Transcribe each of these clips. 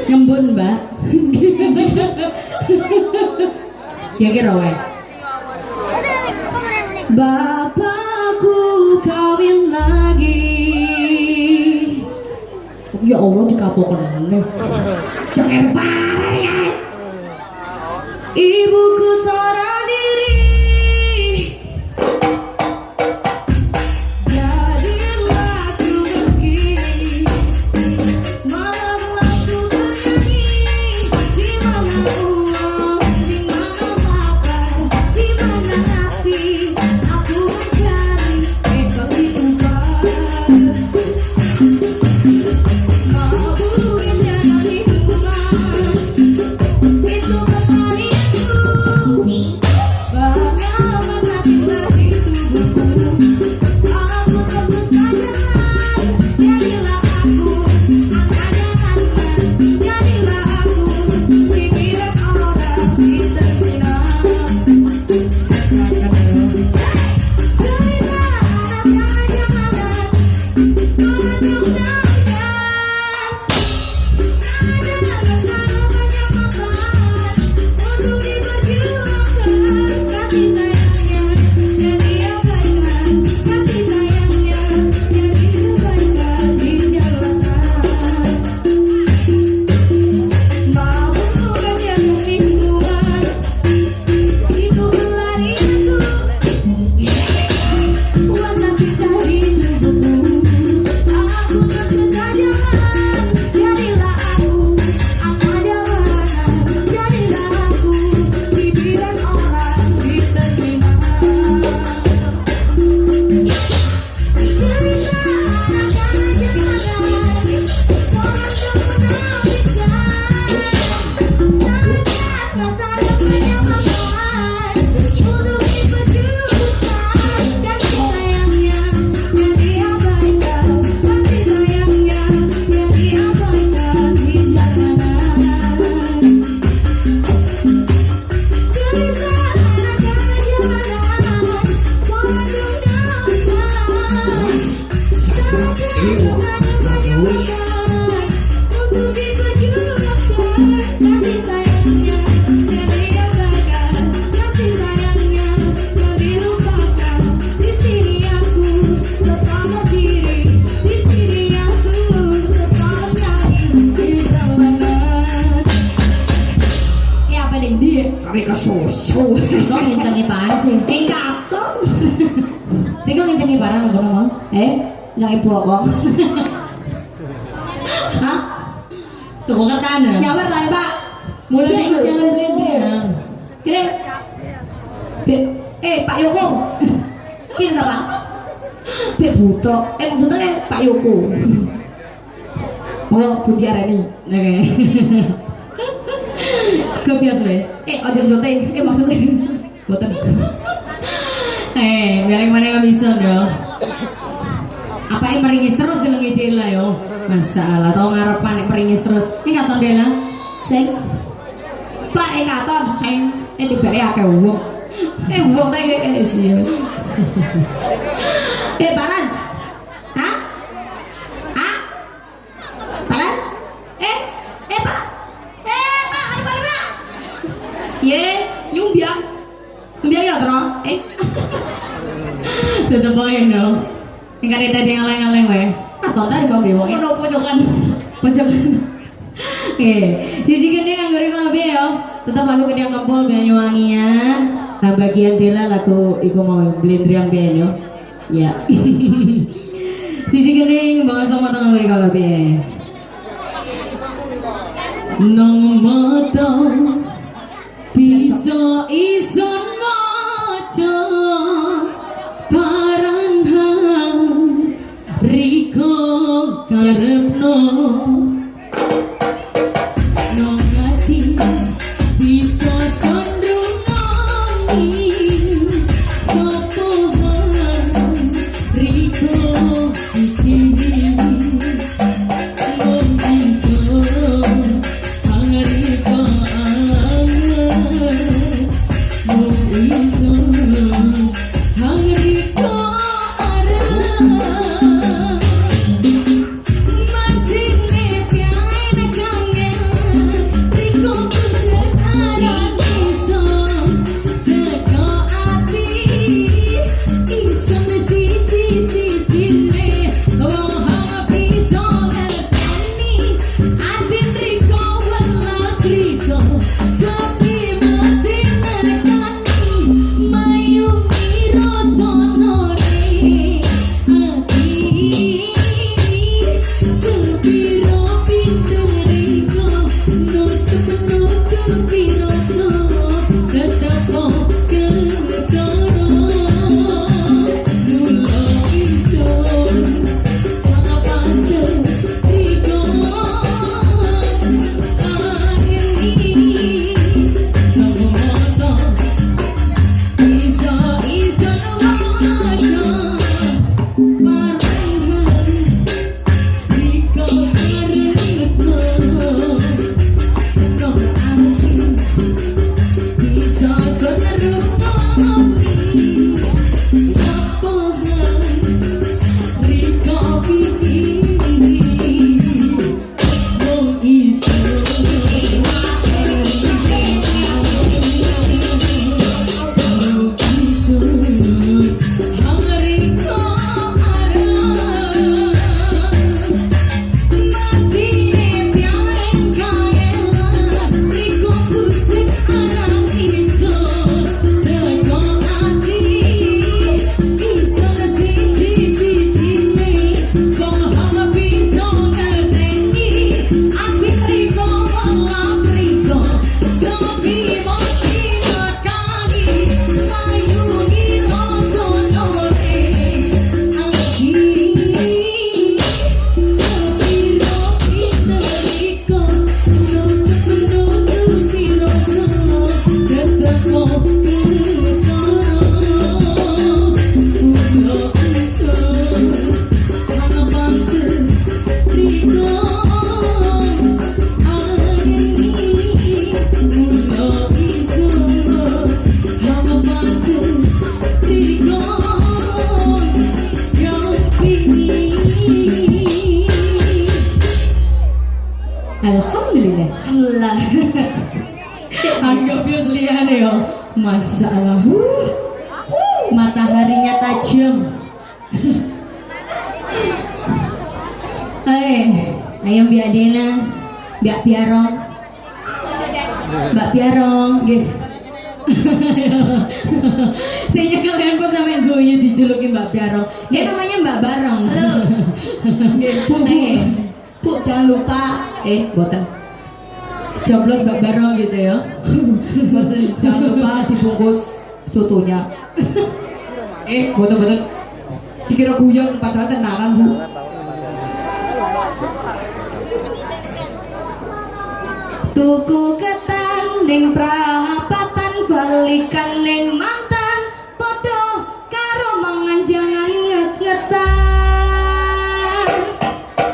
Ngembun, Mbak. Ya kira wae. Bapakku kawin lagi. Ya Allah dikapokan nih. Jangan parah ya. Ibuku seorang diri. Kami kesusu. Kok ngincengi apaan sih? Katon. Riko ngincengi barang apa mau? Yang ibu kok. Hah? Tuh kata anda. Nyawer lah Pak. Mulai itu jangan beliau. Kira. Pak Yoko. Kira Pak. Be buto. Maksudnya Pak Yoko. Oh, Budi Arani. Oke. Kebiasa ya? Ojo syuting. Maksudnya boten. Biar mana nggak bisa dong. Apa yang meringis terus dilengit Dela yo? Masalah tau ngarepan meringis terus. Ini katon Dela? Sing. Pak katon sing. Tibake akeh wong. Wong ta sih. Paran. Hah? Hah? Paran? Pak. Ye, yung biang ya terus, Tetep aja dong. Yang kali tadi ngaleng-ngaleng weh. Atau tadi bang Dewa. Kono pojokan. Jadi kan dia nganggur kabeh ya. Tetap lagu Kedang Kempul Banyuwangi ya. Nah bagian Dela lagu iku mau blendriang ben yo. Ya. Siji gede bang sama tengah nganggur kabeh. Nong mata bisa ison maca paranhan riko karepno nongati bisa sondungi sopohan riko ikirim nong iso pangariko Alhamdulillah. Alhamdulillah. Anggap ya seliane yo. Masalah. Mataharinya tajam. Ayo Mbak Adela, Mbak Piarong. Mbak Piarong, nggih. Saya kalian kok sampe guyu dijuluki Mbak Piarong. Dia namanya Mbak Barong. Halo. Bu, jangan lupa boten. Joblos Mbak Barong gitu ya. Boten, jangan lupa dibungkus sotonya. Boten. Dikira guyon padahal tenanan, Bu. Tuku ketan ning prapatan balikan ning mantan padha karo mangan jangan nget-ngetan.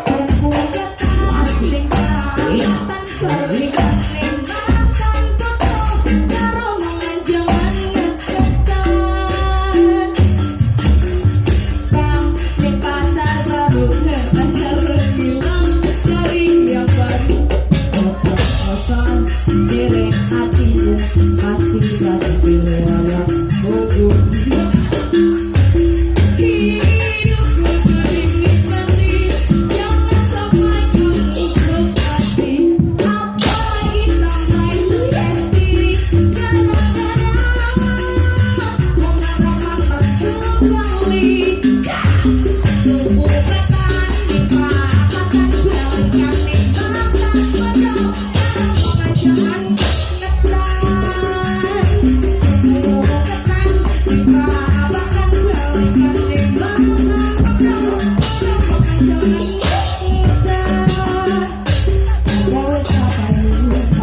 Tuku ketan ning prapatan balikan ning mantan padha karo mangan jangan nget-ngetan. Bang di pasar baru ajar bilang cari yang baru. Derek hatimu hati batu pilih buku hidupku bernikmati jangan sampai kamu frustasi apalagi sampai stres diri gara-gara pengalaman tak kembali tubuh ketan di prapatan balikan ning mantan padha jangan ngetan tubuh ketan di prapatan balikan ning mantan padha jangan ngetan.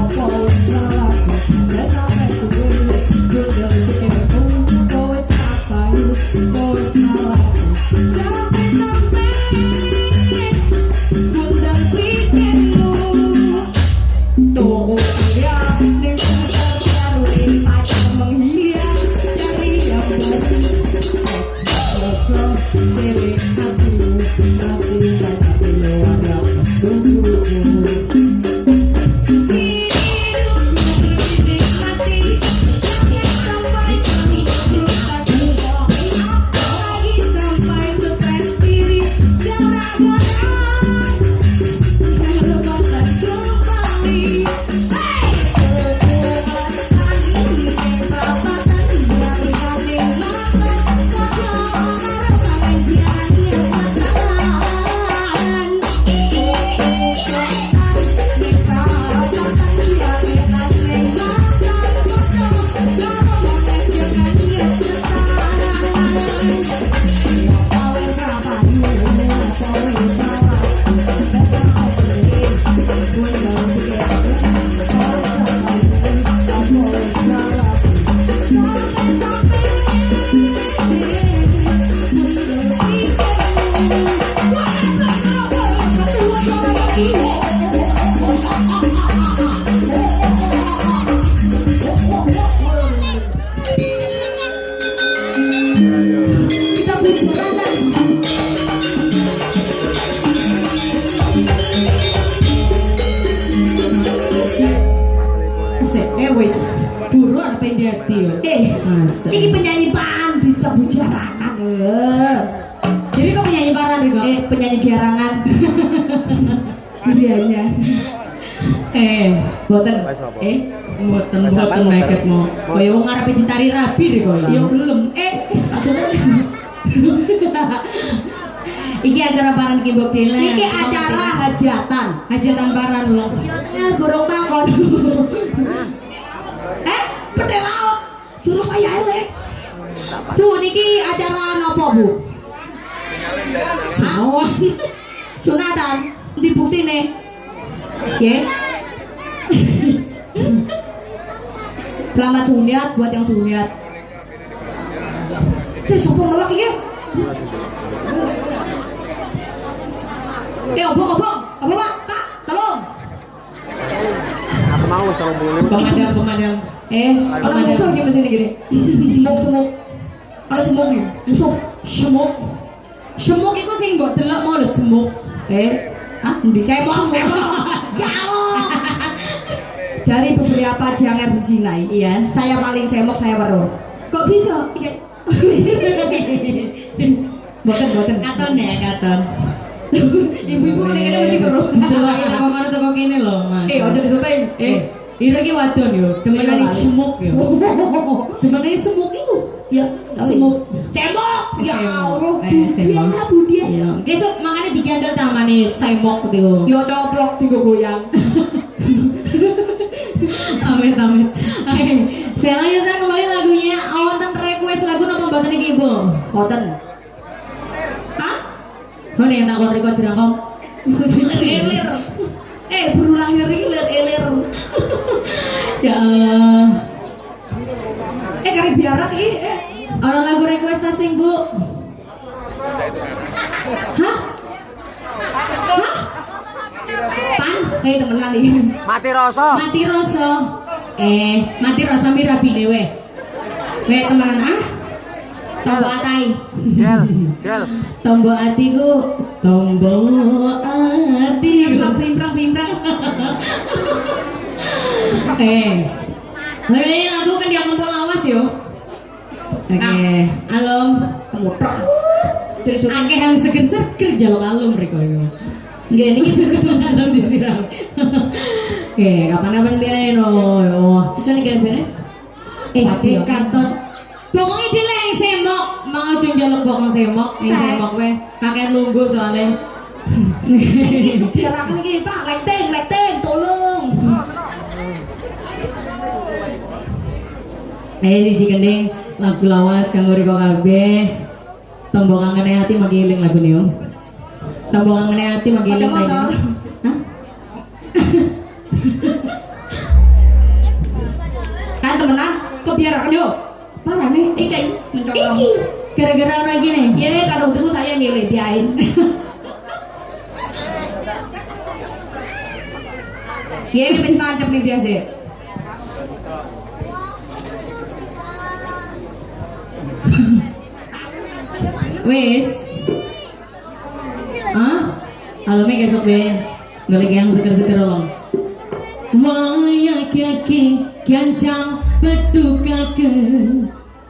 Apa wis salahku wis sampai kuwi udah dikepo wis apa wis salahku sampai undang pikirmu tunggu dia ning baru ning pacar menghilang dari yang baru rasa delik hatimu masih banyak luar tunggu wis buru arep ndati yo. Masa. Iki penyanyi pandita bujarangan. Jadi kok penyanyi parah nih kok? Penyanyi garangan. Gurianya. Boten. Boten naket mau. Kaya wong arep ditari rabi nih kok. Ya belum. Maksudnya iki acara paran Kimbok Dela. Iki acara hajatan. Hajatan paran lho. Gorong takon. Pedhe laut. Durung kaya elek. Tuh niki acara napa, Bu? Sawan. Sunatan. Ndi buktine? Nggih. Selamat sunat buat yang sunat. Cek sopo ngelak iki? Obong, apa Pak? Kak, tolong. Aku mau sama dulu. Pemadam. Ada musuh di mesin gini. Semuk. Ada semuk nih. Musuh. Semuk itu sih nggak delok mau semuk. Di saya mau. Ya Allah. dari beberapa janger di sini, Iya. saya paling semok, saya weruh. Kok bisa? Iya. Boten. Katon ya, katon. Ibu-ibu nek kene mesti weruh. Delok kita kono teko kene lho, Mas. Ojo disutain. Ira ki wadon yo, demenane Iya, semuk yo. Demenane semuk iku. Ya, Semuk. cemok. Ya Allah. Semuk. Ya, Budi. Iya, besok makanya digandel tamane semok tuh. Yo coplok digoyang. Amit. Oke, saya lanjutkan kembali lagunya. Wonten request lagu napa mboten iki, Bu? Boten. Hah? Mana yang takon request dirangkong? Elir. Berulang ngeri elir. Ya Allah. Kari biarak Orang lagu request asing, Bu. Hah? Pan? Temenan iki. Mati rasa. Mati rasa. Mati rasa mirabine we. We temenan ah? Tombo atai. Del. Tombo atiku, tombo ati. Bimprang. Hari ini lagu kan dia ngomong lawas yo. Oke, alum. Kemutok. Terus Akeh yang seger-seger jaluk alum mereka yo. nggih niki Alum disiram. Oke, kapan-kapan biarin no. iso niki beres. Adik katon. Bokong iki lek yang semok, mau aja njaluk bokong semok, yang semok we. Kakek nunggu soalnya. Biarak niki Pak, leteng, tolong. Siji gending lagu lawas kanggo Riko kabeh. Tombo kangene ati magiling lagu niku. Tombo kangene ati magiling Kacamata. lagu. Hah? Kan temenan kok biarak yo. Parah nih. Iki mencolong. Iki gara-gara ora gini. Ya karo itu saya nilai biain. Ya wis tancep nih dia sih. Wis. Alome kesok be. Golek yang seger-seger loh. Waya kaki kiancang petukaken.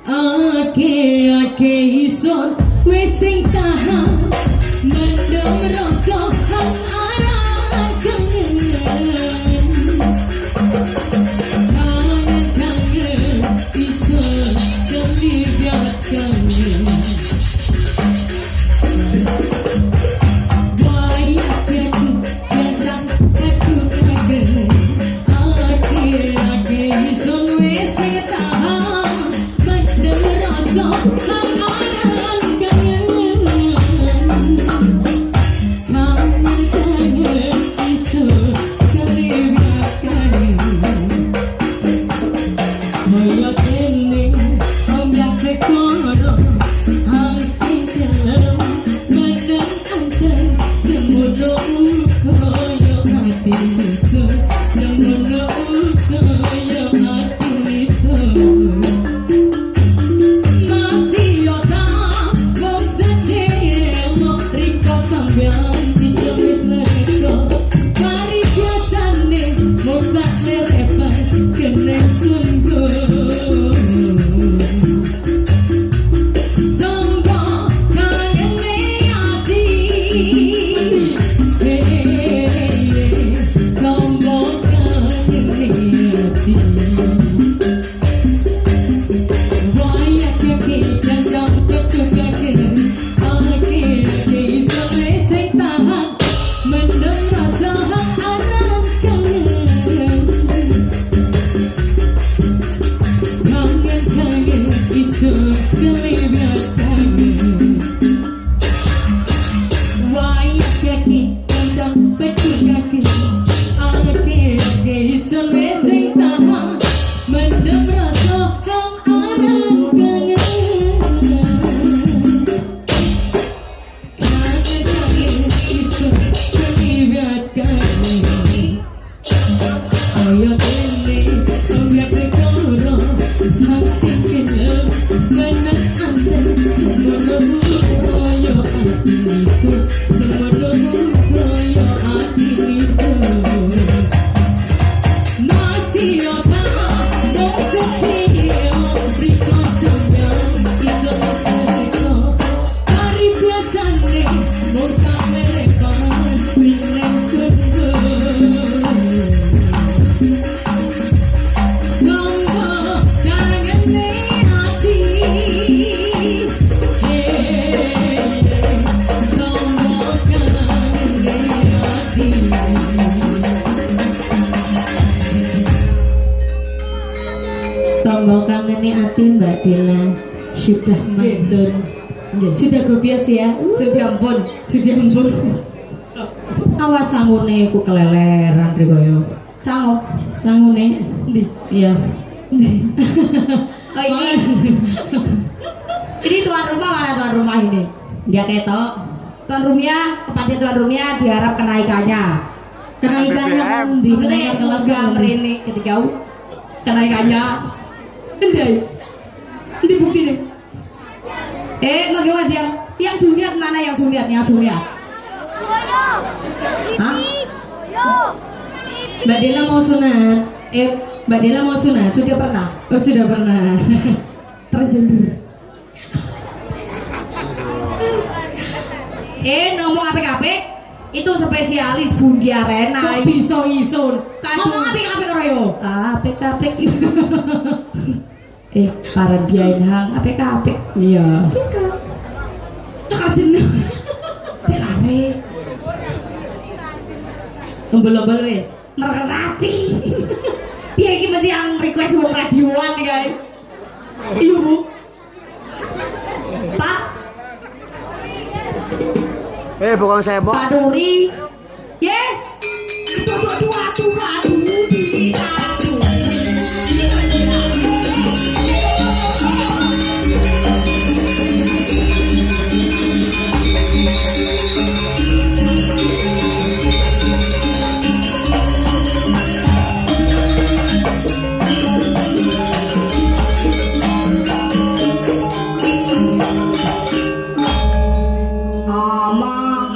Ake ison wis sing tahan. Mendem rasa hang arang kangen. Kangen ison kelibat kangen. mengenai hati Mbak Dela sudah mandun, sudah gobias ya, Sudah ampun. sudah ampun. Awas sangune ku keleleran Rigoyo. Cango. Sangune, Ndi? iya. Oh ini. Ini tuan rumah mana tuan rumah ini? Dia ketok. Tuan rumahnya kepada tuan rumahnya diharap kenaikannya. Kenaikannya BBM. di Maksudnya kelas kelas ini ketika kenaikannya. Ndai. Ndi bukti nih. Bagaimana dia? Yang suniat mana yang suniat? Yang suniat. Hah? Mbak Dela mau sunat. Mbak Dela mau sunat. Sudah pernah. Oh sudah pernah. Terjemur. Ngomong apik-apik itu spesialis Bundi Arena. Kok bisa isun? Kadu. Ngomong apik-apik ora yo. Apik-apik. Para biain hang apik-apik. Iya. Cekar jeneng. Pelare. Umbel-umbel wis. Merati. Piye iki mesti yang request wong radioan iki guys. Iya Bu. Pak, Bukan saya mau. Pak Duri. Ye. Aduh, di. Aduh. Omong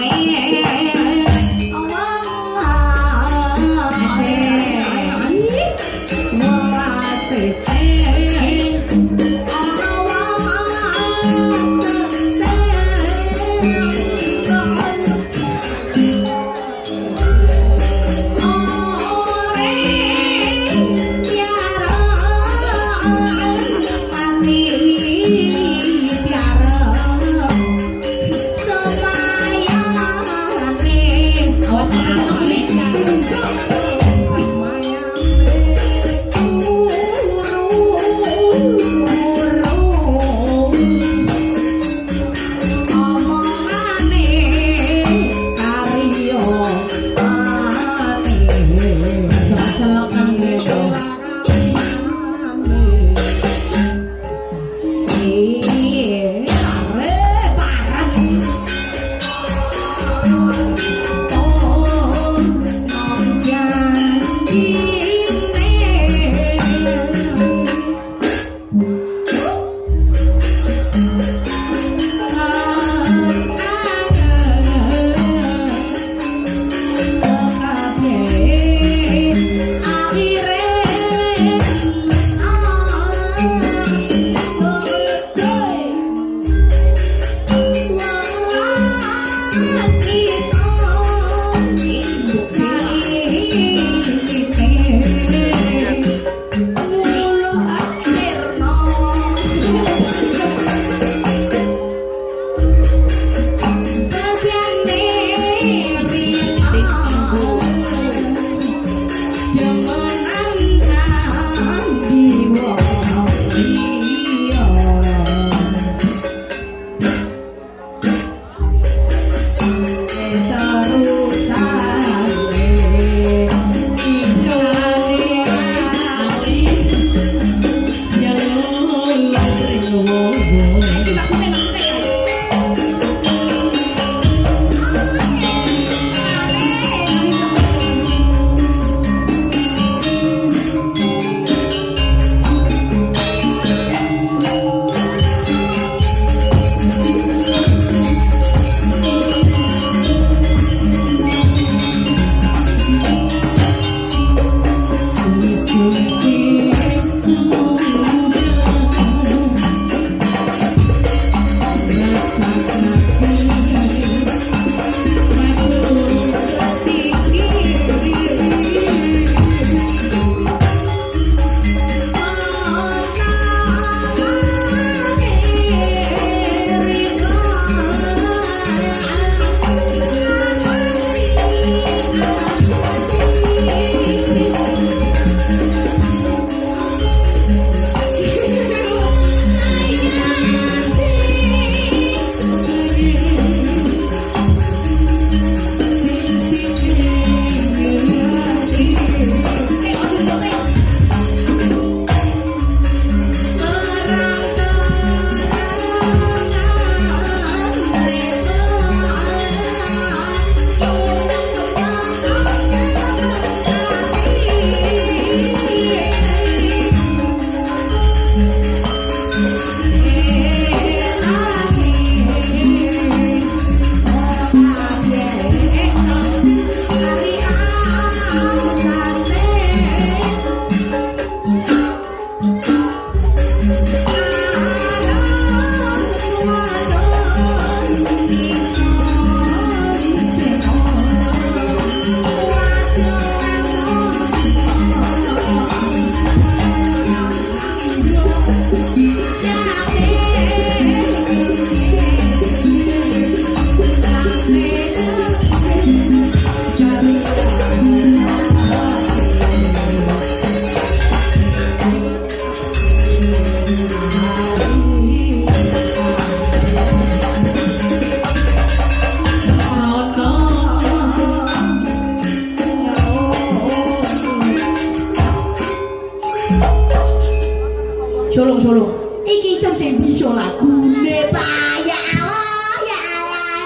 sulung. Iki sing bisa lagune Pak ya Allah ya Allah.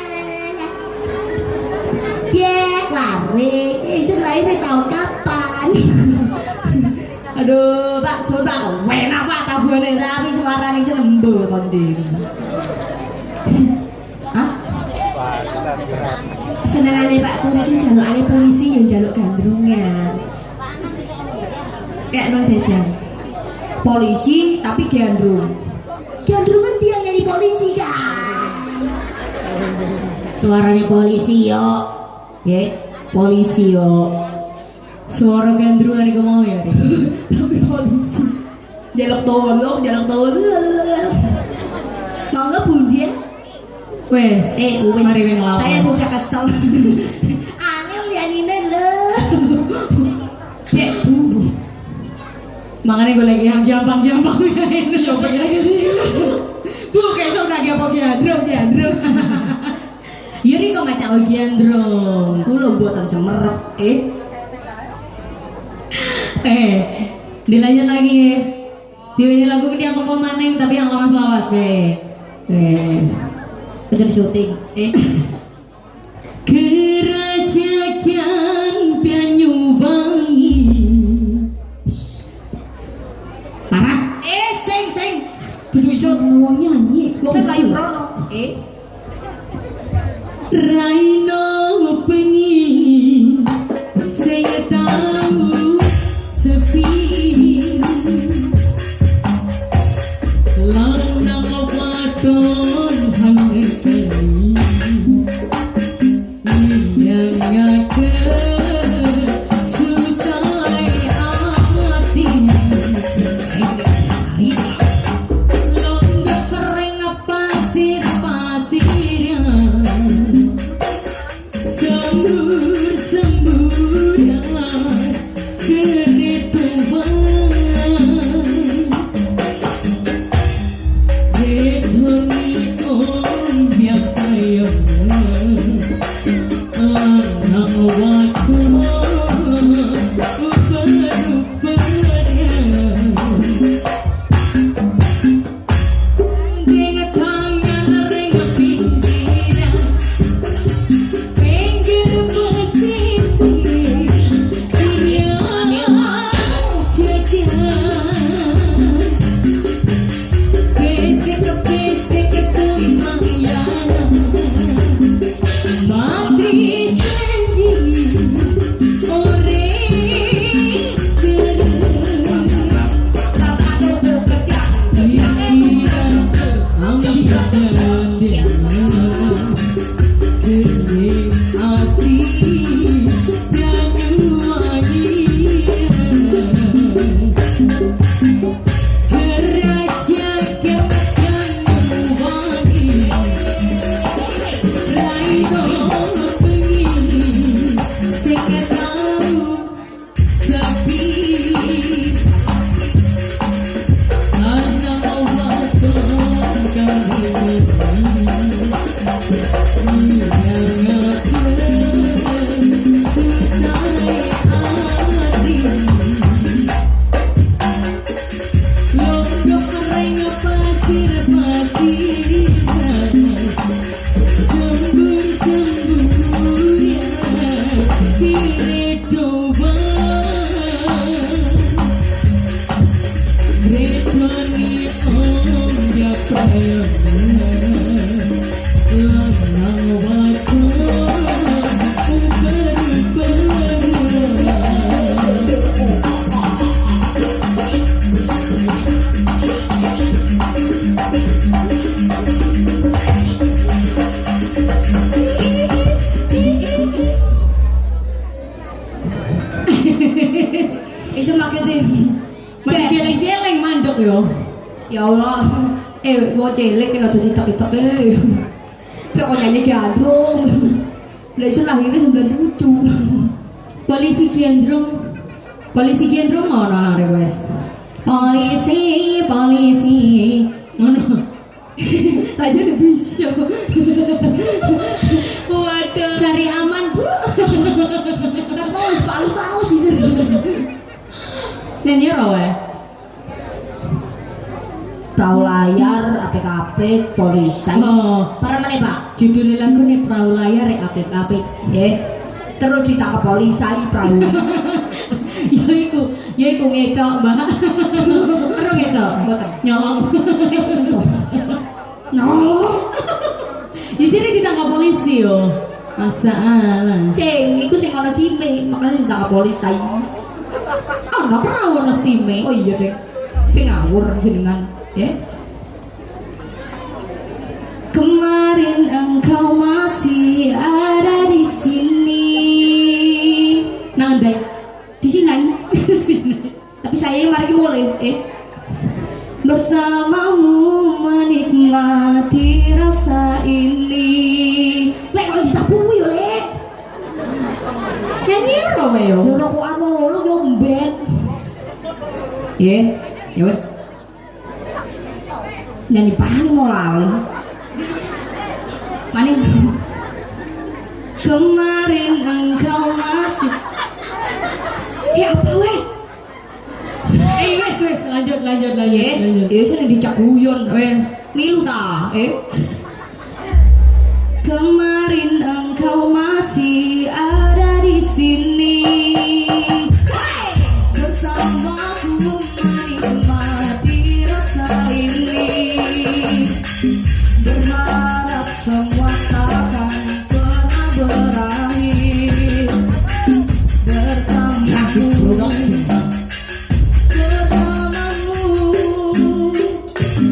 Ya, lari. Isun lahir tahun kapan? Aduh, Pak, sudah enak Pak tabune tapi suarane isun embo kondi. Hah? Senengane Pak Tur iki jalukane polisi ya jaluk gandrungan. Kayak no jajan. Polisi tapi gandrung. Gandrungan dia nyari polisi kan. Suaranya polisi yo. Ya, polisi yo. Suara gandrungan iku mau ya. Rik? Tapi polisi. Jaluk tolong. Mangga bundian. Wes, Wes. mari wing lawan. Saya sudah kesel. Angel nyanyinya lho. Dek, Makanya gue lagi yang gampang-gampang ya ini coba lagi. Bu kesel udah gandrung. Yuri kok macam bagian drum. Kulo buatan semerep. Dilanjut lagi ya. Dilanjut lagu dia ngomong maneng tapi yang lawas-lawas Kita syuting. Kerajaan Banyuwangi. Parah. Sing. Dudu iso Mau nyanyi. wong Melayu rono. Raino bengi saya tahu sepi landang waton hangkani yang ngake susah hati londo kering pasir-pasirnya sembur-semburan keretuan Dekoni om biakayam Lanang waktu uper-upernya Dengan tangan ring pinggiran Pinggir pesisir dunia jajan Pesik semayang mati janji ore Iso makete. Masih geleng-geleng mandek yo. Ya Allah. Gua cilik kayak tuh citak-citak deh. Kok nyanyi gandrung. Lah iso lahirnya 97. Polisi Gendrong mau nang wes. Polisi ngono. Saya udah bisa. Waduh. Sari aman, Bu. Kan mau palu-palu sih. Nyanyi ora wae. apik-apik polisi. Oh, Para mana Pak? judul lagu nih perahu layar ya apik-apik. Terus ditangkap polisi perahu. Ya iku ngecok, Mbak. Perlu ngecok, Mboten. nyolong. Nyolong. Ya jadi ditangkap polisi yo. Masalah. Ceng, iku sing ana sime, makanya ditangkap polisi. Ono perahu ono sime. Oh iya, Dek. Ki ngawur jenengan, ya. Kemarin engkau masih ada di sini. Nang ndai. Di sini. Sini. Tapi saya yang mari boleh, bersamamu menikmati rasa ini. Lek kok disabui yo, Lek. Nyanyi lo yo. Lho kok anu lu yo mbet. Ya wes. Nyanyi paling mau lali. Mani. Kemarin engkau masih. Ya apa weh? Wes lanjut. Ya sering dicak guyon. Milu ta, Kemarin engkau masih ada di sini. Bersamaku menikmati rasa ini. Berharap semua takkan pernah berakhir. Bersamamu.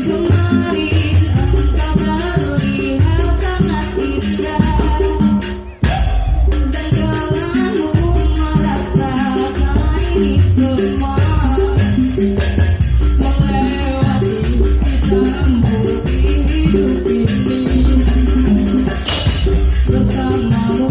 Kemarin engkau terlihat sangat indah. Dan kamu merasakan ini semua. Melewati campur hidup ini. Bersamamu.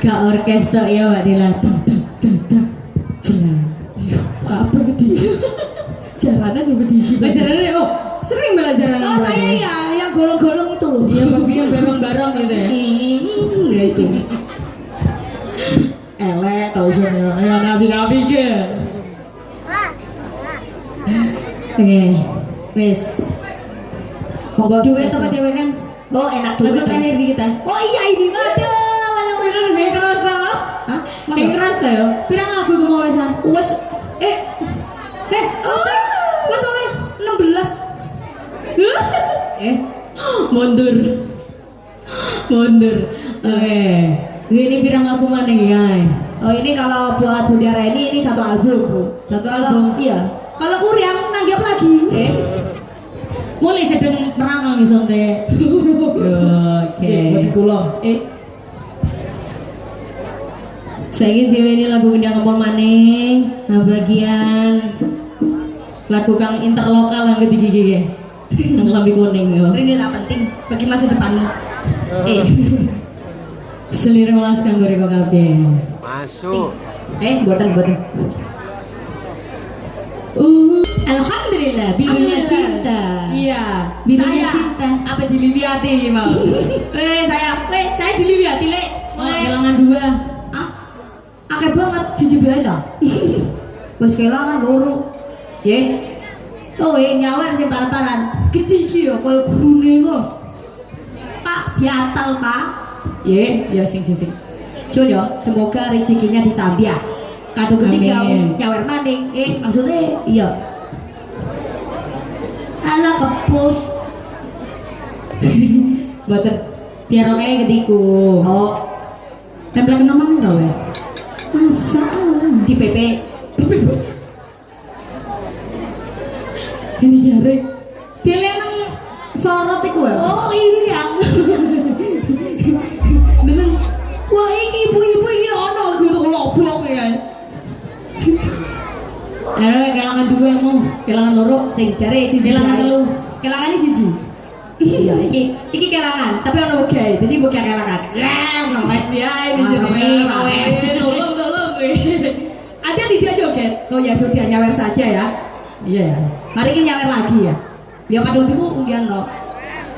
Gak orkes tok ya Mbak Dila. Jalan. Apa bedi? Jalanan ya bedi. Belajarannya oh sering belajaran. Oh saya ya, yang golong-golong itu loh. Iya babi yang bareng-bareng gitu ya. Ya itu. Elek kalau semua yang nabi-nabi ke. Oke, wes. Monggo Duet apa cewek kan? Oh enak Lagu duet. terakhir di kita. Oh iya ini waduh. Bener gak kerasa? Hah? Kayak kerasa ya? Pirang lagu gue mau wesan? Wes wes oleh 16. Mundur. Mundur. Oke. Ini pirang lagu mana guys? Oh ini kalau buat Bunda Reni ini satu album bro. Satu album. Iya. Kalau kurang nanggap lagi. Mulai sedang meramal nih sonte. Oke. Kulo. Saya ini lagu yang ngomong maning. Nah bagian lagu kang interlokal yang ketiga yang lebih kuning yo. Ini tak penting bagi masa depanmu. Selirung las kang goreko kabeh. Masuk. Buatan. Alhamdulillah, birunya cinta. Iya. Birunya Saya cinta. apa diliwati mau? Saya diliwati lek. Kehilangan dua. Akeh banget siji bae ta. Wis kelangan loro. Ye. Oh, nyawer sing par-paran. Gede iki ya koyo gurune kok. Pak, biatal, Pak. Ye, ya sing. Jo yo, semoga rezekinya ditambah. Kado ketiga Amin. nyawer maning. Maksudnya iya. Ala kepus. Boten. Biar oke ketiku. Oh, Tempel kena mana kau ya? Masa di PP. ini jaring. Dia lihat nang sorot iku ya. Oh, hilang. Dengan Wah, ini ibu-ibu ini ono gitu loblok ya. kehilangan dua mau, kehilangan loro. Ting jare siji. Kehilangan telu. Kelangane siji. Iya, iki kelangan, tapi ono oke. Jadi bukan kelangan. Ya, ngeles dia ini jadi mawe. Tolong. Ada tidak joget? Oh ya sudah nyawer saja ya. Iya ya. Mari kita nyawer lagi ya. Biar padahal itu undian lo.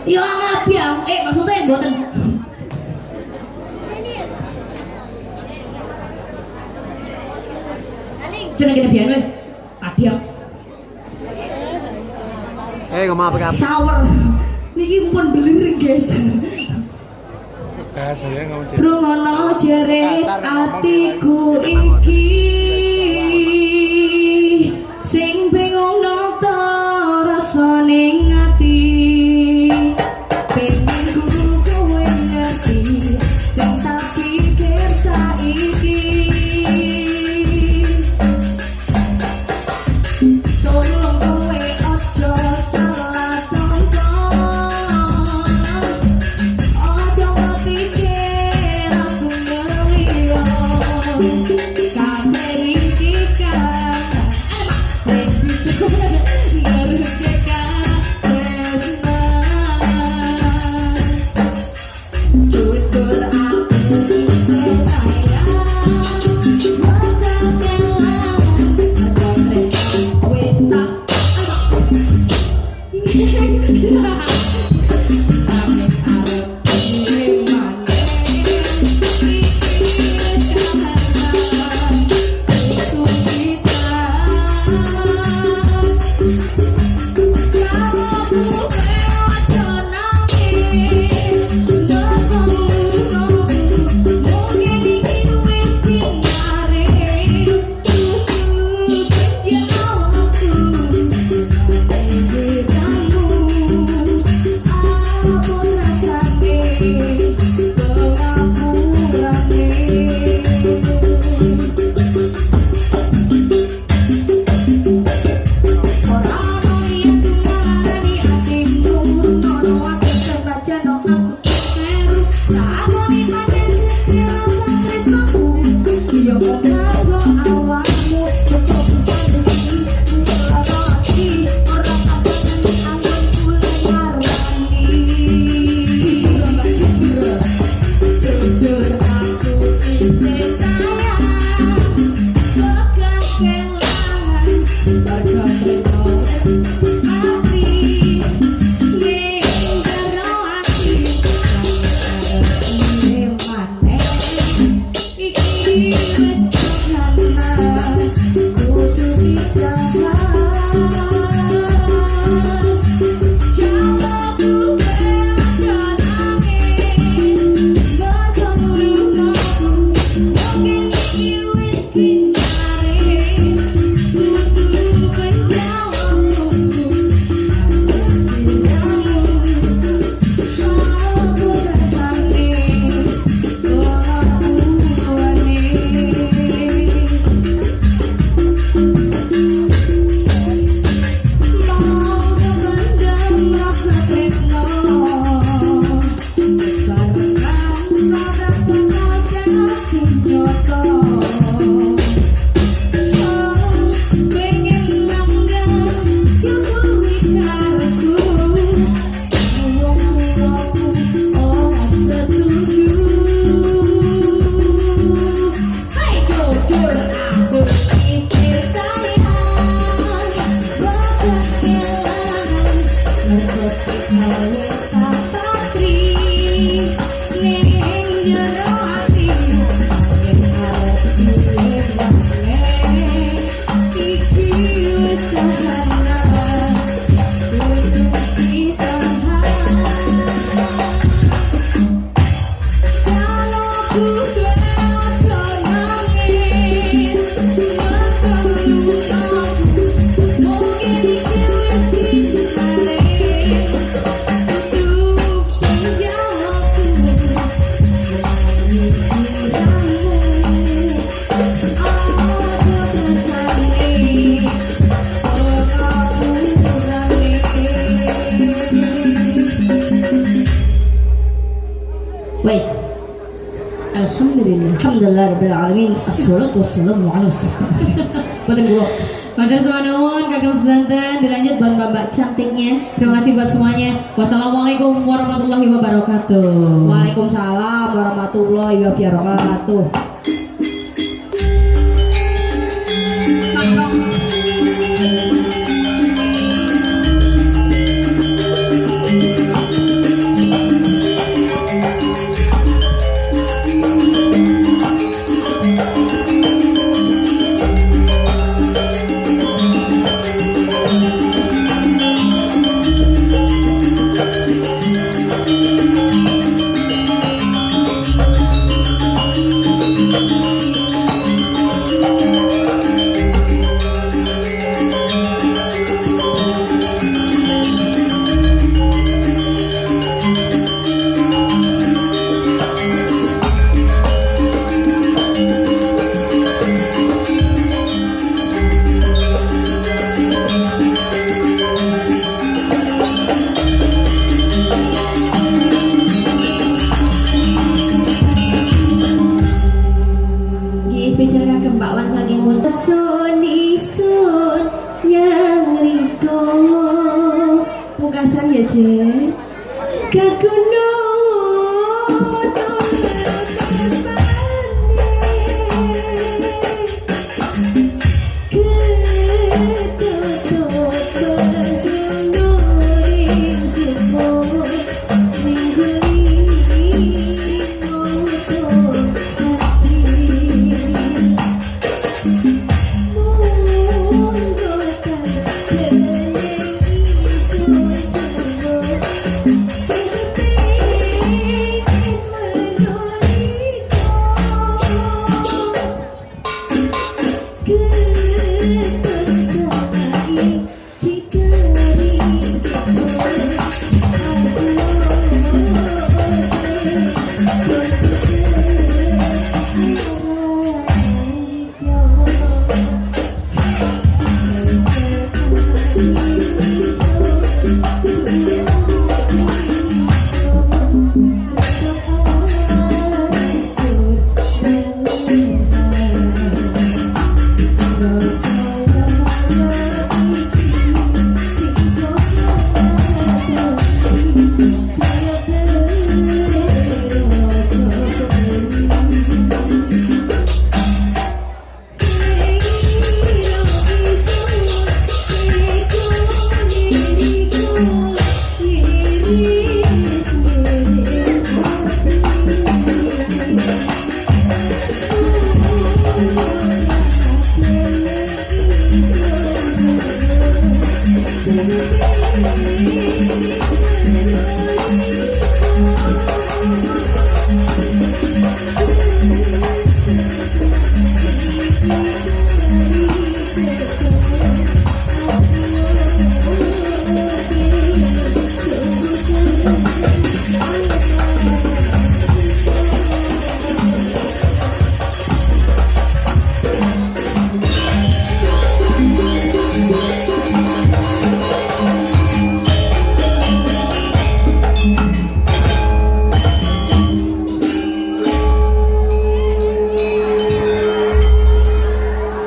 Ya ngabiang. Maksudnya mboten. Jangan kita biar weh. Adiang. Ngomong apa kabar? Sour. Niki pun beliring guys. Bahasanya ngomong gitu. Rungono jere atiku iki sing bingung nata rasane ngati pengen ku kowe ngerti sing tak pikir saiki tolong kowe ojo salah tonton ojo pikir aku ngeliyo kabeh Alhamdulillahirabbil alamin. Assalatu wassalamu ala rasulillah. Betul gua. Matur suwun nuwun kakak sedanten, dilanjut buat mbak cantiknya. Terima kasih buat semuanya. Wassalamualaikum warahmatullahi wabarakatuh. Waalaikumsalam warahmatullahi wabarakatuh. Spesial kakak Mbak Wan saking muntah. Isun isun yang riko pungkasan ya je kakuno